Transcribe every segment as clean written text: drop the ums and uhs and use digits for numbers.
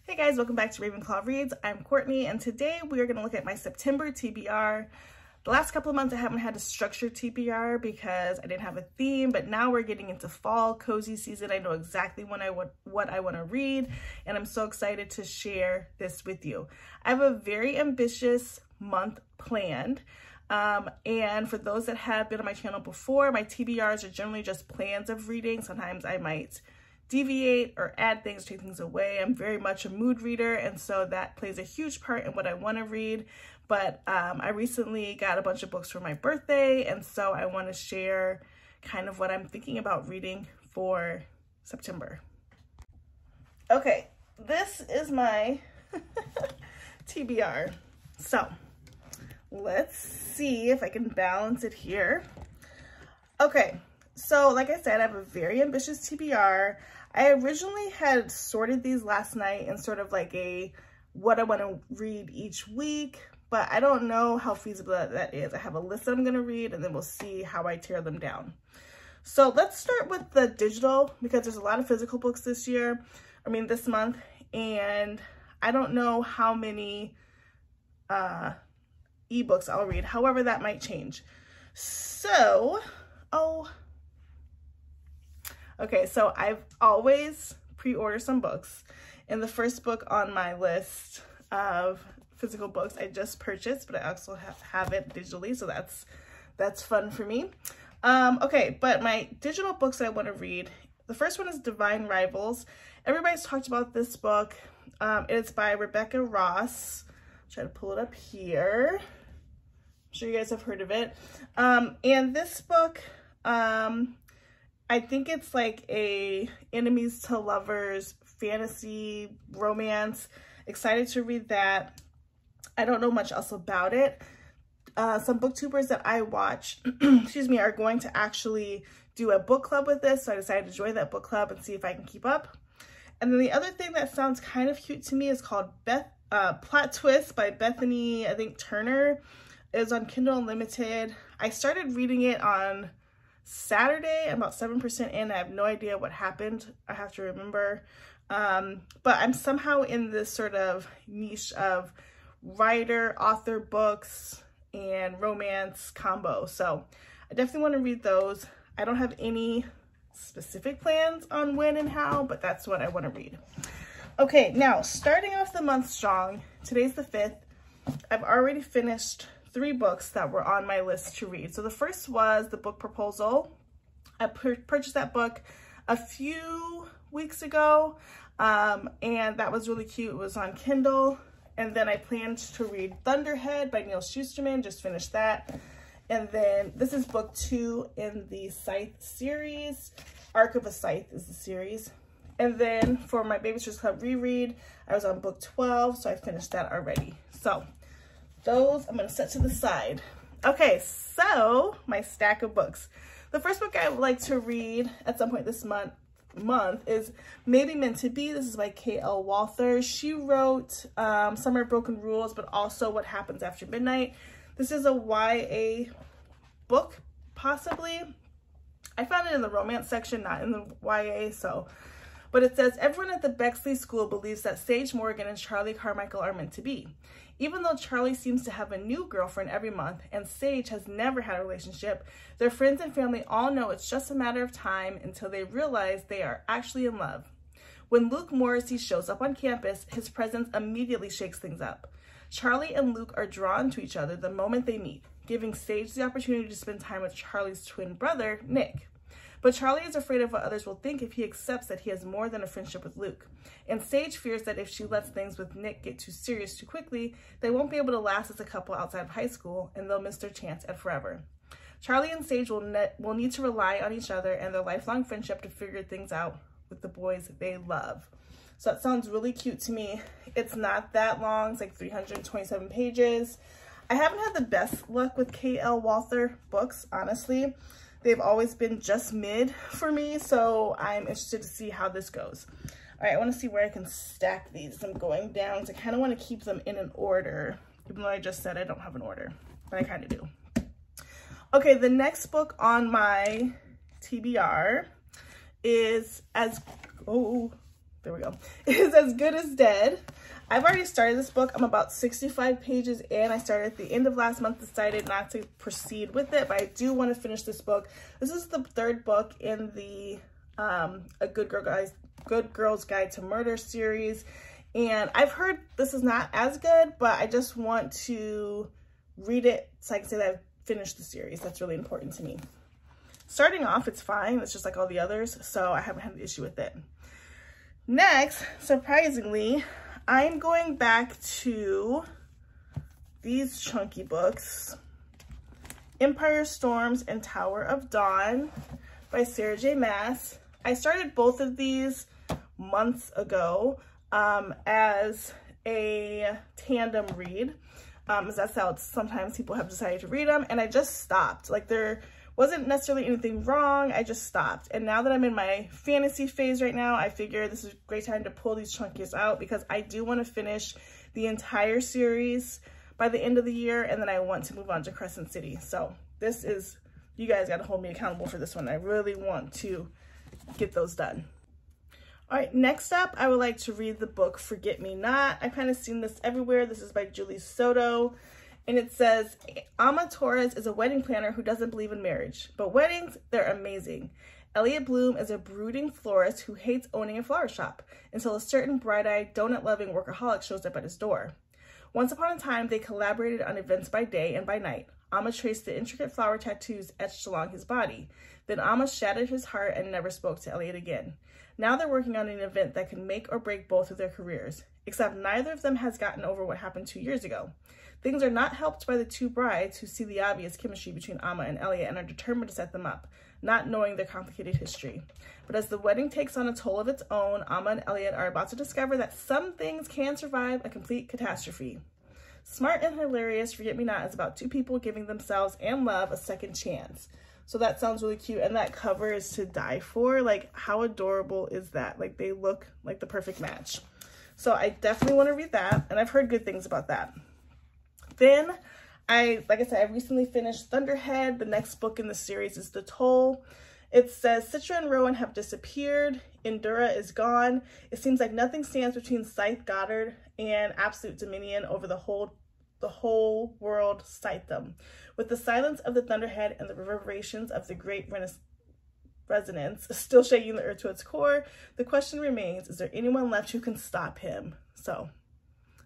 Hey guys, welcome back to Ravenclaw Reads. I'm Courtney, and today we are going to look at my September TBR. The last couple of months I haven't had a structured TBR because I didn't have a theme, but now we're getting into fall cozy season. I know exactly what I want to read, and I'm so excited to share this with you. I have a very ambitious month planned. And for those that have been on my channel before, my TBRs are generally just plans of reading. Sometimes I might deviate or add things, take things away. I'm very much a mood reader, and so that plays a huge part in what I want to read. But I recently got a bunch of books for my birthday, and so I want to share kind of what I'm thinking about reading for September. Okay, this is my TBR. So let's see if I can balance it here. Okay, so like I said, I have a very ambitious TBR. I originally had sorted these last night in sort of like a what I want to read each week, but I don't know how feasible that is. I have a list that I'm going to read, and then we'll see how I tear them down. So let's start with the digital, because there's a lot of physical books this month, and I don't know how many ebooks I'll read. However, that might change. So, okay, so I've always pre-ordered some books, and the first book on my list of physical books I just purchased, but I also have it digitally, so that's fun for me. Okay, but my digital books that I want to read, the first one is Divine Rivals. Everybody's talked about this book. It's by Rebecca Ross. Try to pull it up here. I'm sure you guys have heard of it. And this book, I think it's like a enemies to lovers fantasy romance. Excited to read that. I don't know much else about it. Some booktubers that I watch, excuse me, are going to actually do a book club with this. So I decided to join that book club and see if I can keep up. And then the other thing that sounds kind of cute to me is called Plot Twist by Bethany, I think Turner. It was on Kindle Unlimited. I started reading it on Saturday. I'm about 7% in. I have no idea what happened. I have to remember. But I'm somehow in this sort of niche of writer, author books, and romance combo. So I definitely want to read those. I don't have any specific plans on when and how, but that's what I want to read. Okay, now starting off the month strong, today's the 5th. I've already finished 3 books that were on my list to read. So the first was The Book Proposal. I purchased that book a few weeks ago, and that was really cute. It was on Kindle. And then I planned to read Thunderhead by Neil Shusterman, just finished that. And then this is book 2 in the Scythe series. Arc of a Scythe is the series. And then for my Babysitters Club reread, I was on book 12, so I finished that already. So those I'm going to set to the side. Okay, so my stack of books. The first book I would like to read at some point this month is Maybe Meant to Be. This is by K.L. Walther. She wrote Summer Broken Rules, but also What Happens After Midnight. This is a YA book, possibly. I found it in the romance section, not in the YA, so. But it says, everyone at the Bexley School believes that Sage Morgan and Charlie Carmichael are meant to be. Even though Charlie seems to have a new girlfriend every month and Sage has never had a relationship, their friends and family all know it's just a matter of time until they realize they are actually in love. When Luke Morrissey shows up on campus, his presence immediately shakes things up. Charlie and Luke are drawn to each other the moment they meet, giving Sage the opportunity to spend time with Charlie's twin brother, Nick. But Charlie is afraid of what others will think if he accepts that he has more than a friendship with Luke. And Sage fears that if she lets things with Nick get too serious too quickly, they won't be able to last as a couple outside of high school, and they'll miss their chance at forever. Charlie and Sage will need to rely on each other and their lifelong friendship to figure things out with the boys they love. So that sounds really cute to me. It's not that long. It's like 327 pages. I haven't had the best luck with K.L. Walther books, honestly. They've always been just mid for me, so I'm interested to see how this goes. All right, I want to see where I can stack these. I'm going down, so I kind of want to keep them in an order, even though I just said I don't have an order, but I kind of do. Okay, the next book on my TBR is there we go, is As Good as Dead. I've already started this book. I'm about 65 pages in. I started at the end of last month, decided not to proceed with it, but I do want to finish this book. This is the 3rd book in the A Good Girl's Guide to Murder series. And I've heard this is not as good, but I just want to read it so I can say that I've finished the series. That's really important to me. Starting off, it's fine. It's just like all the others, so I haven't had an issue with it. Next, surprisingly, I'm going back to these chunky books, Empire Storms and Tower of Dawn by Sarah J. Maas. I started both of these months ago as a tandem read. As that's how sometimes people have decided to read them, and I just stopped. Like, there wasn't necessarily anything wrong, I just stopped. And now that I'm in my fantasy phase right now, I figure this is a great time to pull these chunkies out because I do want to finish the entire series by the end of the year, and then I want to move on to Crescent City. So this is, you guys got to hold me accountable for this one. I really want to get those done. All right, next up, I would like to read the book Forget Me Not. I've kind of seen this everywhere. This is by Julie Soto. And it says, Ama Torres is a wedding planner who doesn't believe in marriage. But weddings, they're amazing. Elliot Bloom is a brooding florist who hates owning a flower shop until a certain bright-eyed, donut-loving workaholic shows up at his door. Once upon a time, they collaborated on events by day and by night. Ama traced the intricate flower tattoos etched along his body. Then Ama shattered his heart and never spoke to Elliot again. Now they're working on an event that could make or break both of their careers, except neither of them has gotten over what happened 2 years ago. Things are not helped by the two brides who see the obvious chemistry between Ama and Elliot and are determined to set them up, not knowing their complicated history. But as the wedding takes on a toll of its own, Ama and Elliot are about to discover that some things can survive a complete catastrophe. Smart and hilarious, Forget Me Not is about two people giving themselves and love a second chance. So that sounds really cute, and that cover is to die for. Like, how adorable is that? Like, they look like the perfect match. So I definitely want to read that, and I've heard good things about that. Then, like I said, I recently finished Thunderhead. The next book in the series is The Toll. It says, Citra and Rowan have disappeared. Endura is gone. It seems like nothing stands between Scythe Goddard and absolute dominion over the whole world Scythedom. With the silence of the Thunderhead and the reverberations of the great resonance still shaking the earth to its core, the question remains, is there anyone left who can stop him? So,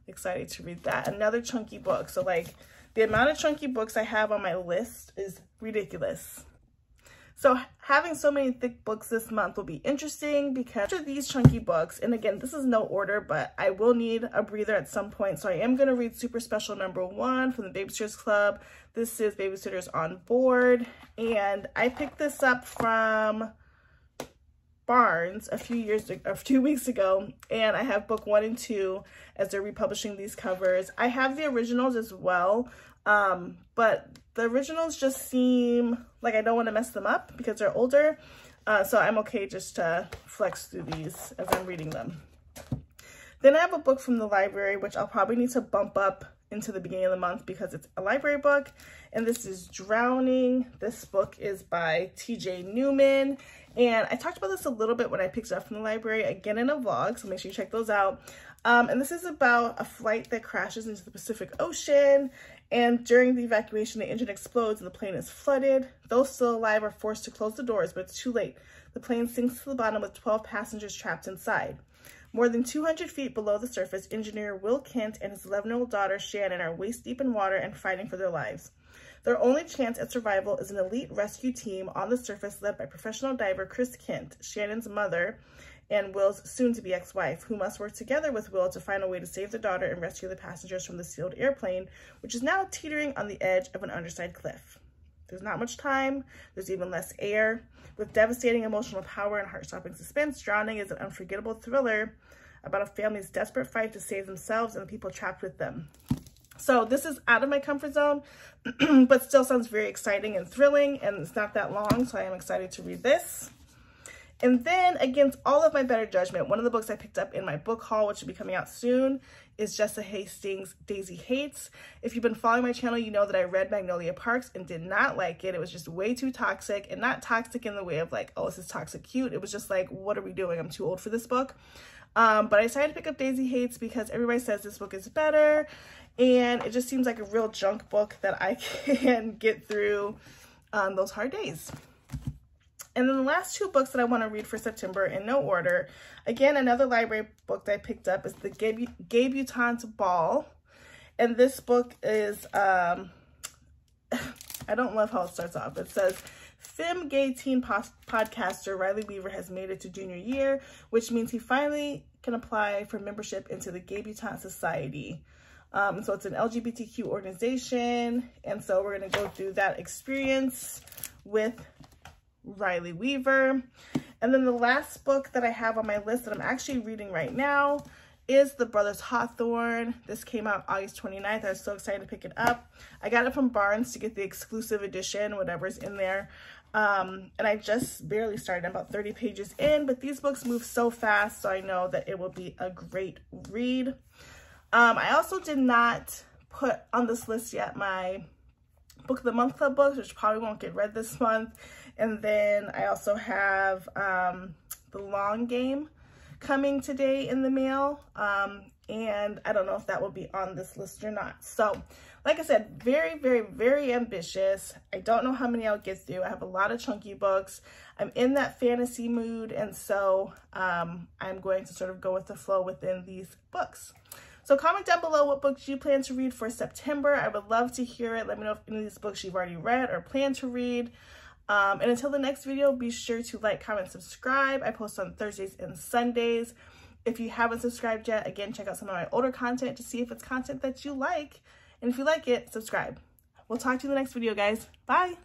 excited to read that. Another chunky book. So, like, the amount of chunky books I have on my list is ridiculous. So having so many thick books this month will be interesting because after these chunky books, and again, this is no order, but I will need a breather at some point. So I am going to read Super Special #1 from the Babysitters Club. This is Babysitters on Board. And I picked this up from Barnes a few weeks ago, and I have book 1 and 2 as they're republishing these covers. I have the originals as well, but the originals just seem like I don't want to mess them up because they're older, so I'm okay just to flex through these as I'm reading them. Then I have a book from the library, which I'll probably need to bump up into the beginning of the month because it's a library book, and this is Drowning. This book is by TJ Newman, and I talked about this a little bit when I picked it up from the library, again in a vlog, so make sure you check those out. And this is about a flight that crashes into the Pacific Ocean, and during the evacuation, the engine explodes and the plane is flooded. Those still alive are forced to close the doors, but it's too late. The plane sinks to the bottom with 12 passengers trapped inside. More than 200 feet below the surface, engineer Will Kent and his 11-year-old daughter Shannon are waist-deep in water and fighting for their lives. Their only chance at survival is an elite rescue team on the surface led by professional diver Chris Kent, Shannon's mother, and Will's soon-to-be ex-wife, who must work together with Will to find a way to save their daughter and rescue the passengers from the sealed airplane, which is now teetering on the edge of an underside cliff. There's not much time. There's even less air. With devastating emotional power and heart-stopping suspense, Drowning is an unforgettable thriller about a family's desperate fight to save themselves and the people trapped with them. So this is out of my comfort zone, but still sounds very exciting and thrilling, and it's not that long, so I am excited to read this. And then, against all of my better judgment, one of the books I picked up in my book haul, which will be coming out soon, is Jessa Hastings' Daisy Hates. If you've been following my channel, you know that I read Magnolia Parks and did not like it. It was just way too toxic, and not toxic in the way of like, oh, this is toxic cute. It was just like, what are we doing? I'm too old for this book. But I decided to pick up Daisy Hates because everybody says this book is better, and it just seems like a real junk book that I can get through those hard days. And then the last two books that I want to read for September in no order. Again, another library book that I picked up is The Gabutante's Ball. And this book is, I don't love how it starts off. It says, femme gay teen podcaster Riley Weaver has made it to junior year, which means he finally can apply for membership into the Gabutante Society. So it's an LGBTQ organization. And so we're going to go through that experience with Riley Weaver. And then the last book that I have on my list that I'm actually reading right now is The Brothers Hawthorne. This came out August 29th. I was so excited to pick it up. I got it from Barnes to get the exclusive edition, whatever's in there. And I just barely started. I'm about 30 pages in, but these books move so fast, so I know that it will be a great read. I also did not put on this list yet my Book of the Month Club books, which probably won't get read this month. And then I also have The Long Game coming today in the mail. And I don't know if that will be on this list or not. So, like I said, very, very, very ambitious. I don't know how many I'll get through. I have a lot of chunky books. I'm in that fantasy mood, and so I'm going to sort of go with the flow within these books. So comment down below what books you plan to read for September. I would love to hear it. Let me know if any of these books you've already read or plan to read. And until the next video, be sure to like, comment, subscribe. I post on Thursdays and Sundays. If you haven't subscribed yet, again, check out some of my older content to see if it's content that you like. And if you like it, subscribe. We'll talk to you in the next video, guys. Bye.